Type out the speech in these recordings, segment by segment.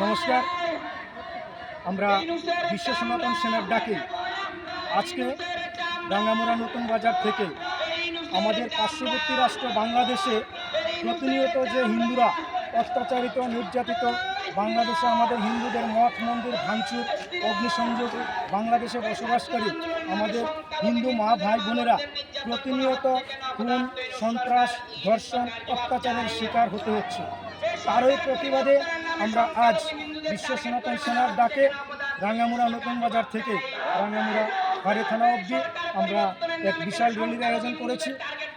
নমস্কার। আমরা বিশ্ব সনাতন সেনার ডাকে আজকে রাঙ্গামারা নতুন বাজার থেকে আমাদের পার্শ্ববর্তী রাষ্ট্র বাংলাদেশে প্রতিনিয়ত যে হিন্দুরা অত্যাচারিত নির্যাতিত, বাংলাদেশে আমাদের হিন্দুদের মঠ মন্দির ভাঙচুর, অগ্নিসংযোগ, বাংলাদেশে বসবাসকারী আমাদের হিন্দু মা ভাই বোনেরা প্রতিনিয়ত খুন, সন্ত্রাস, ধর্ষণ, অত্যাচারের শিকার হতে হচ্ছে। তারই প্রতিবাদে আমরা আজ বিশ্ব সনাতন সেনার ডাকে রাঙ্গামারা নতুন বাজার থেকে রাঙ্গামারা ফাঁড়ি থানা অবধি আমরা এক বিশাল র্যালির আয়োজন করেছি।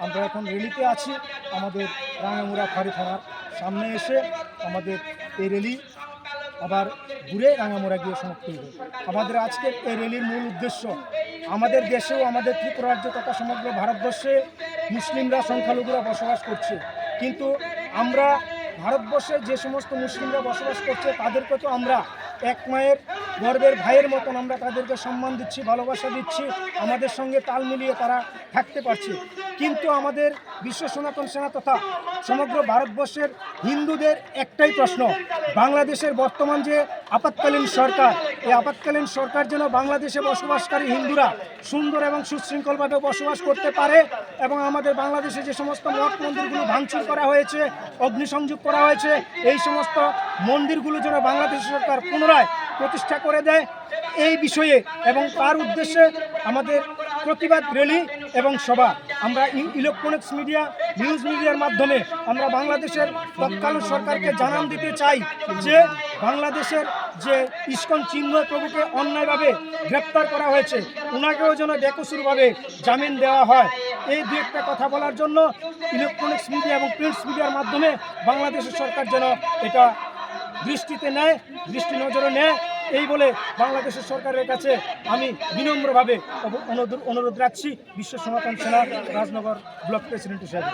আমরা এখন র্যালিতে আছি। আমাদের রাঙ্গামারা ফাঁড়ি থানার সামনে এসে আমাদের এই র্যালি আবার ঘুরে রাঙ্গামারা গিয়ে সমাপ্ত হবে। আমাদের আজকের এই র্যালির মূল উদ্দেশ্য, আমাদের দেশেও আমাদের ত্রিপুরা রাজ্য তথা সমগ্র ভারতবর্ষে মুসলিমরা সংখ্যালঘুরা বসবাস করছে, কিন্তু আমরা ভারতবর্ষে যে সমস্ত মুসলিমরা বসবাস করছে তাদেরকে তো আমরা এক মায়ের গর্বের ভাইয়ের মতন আমরা তাদেরকে সম্মান দিচ্ছি, ভালোবাসা দিচ্ছি, আমাদের সঙ্গে তাল মিলিয়ে তারা থাকতে পারছে। কিন্তু আমাদের বিশ্ব সনাতন সেনা তথা সমগ্র ভারতবর্ষের হিন্দুদের একটাই প্রশ্ন, বাংলাদেশের বর্তমান যে আপাতকালীন সরকার, এই আপাতকালীন সরকার যেন বাংলাদেশে বসবাসকারী হিন্দুরা সুন্দর এবং সুশৃঙ্খলভাবে বসবাস করতে পারে এবং আমাদের বাংলাদেশে যে সমস্ত মঠ মন্দিরগুলো ভাঙচুর করা হয়েছে, অগ্নিসংযোগ করা হয়েছে, এই সমস্ত মন্দিরগুলো যেন বাংলাদেশ সরকার পুনরায় প্রতিষ্ঠা করে দেয়, এই বিষয়ে এবং তার উদ্দেশ্যে আমাদের প্রতিবাদ র্যালি এবং সভা আমরা ইলেকট্রনিক্স মিডিয়া, নিউজ মিডিয়ার মাধ্যমে আমরা বাংলাদেশের তৎকালীন সরকারকে জানান দিতে চাই যে বাংলাদেশের যে ইস্কন চিহ্ন প্রভুকে অন্যায়ভাবে গ্রেপ্তার করা হয়েছে, ওনাকেও যেন বেকসুরভাবে জামিন দেওয়া হয়। এই দু একটা কথা বলার জন্য ইলেকট্রনিক্স মিডিয়া এবং প্রিন্টস মিডিয়ার মাধ্যমে বাংলাদেশের সরকার যেন এটা দৃষ্টিতে নেয়, দৃষ্টি নজরে নেয়, এই বলে বাংলাদেশের সরকারের কাছে আমি বিনম্রভাবে অনুরোধ রাখছি বিশ্ব সনাতন সেনা রাজনগর ব্লক প্রেসিডেন্ট হিসেবে।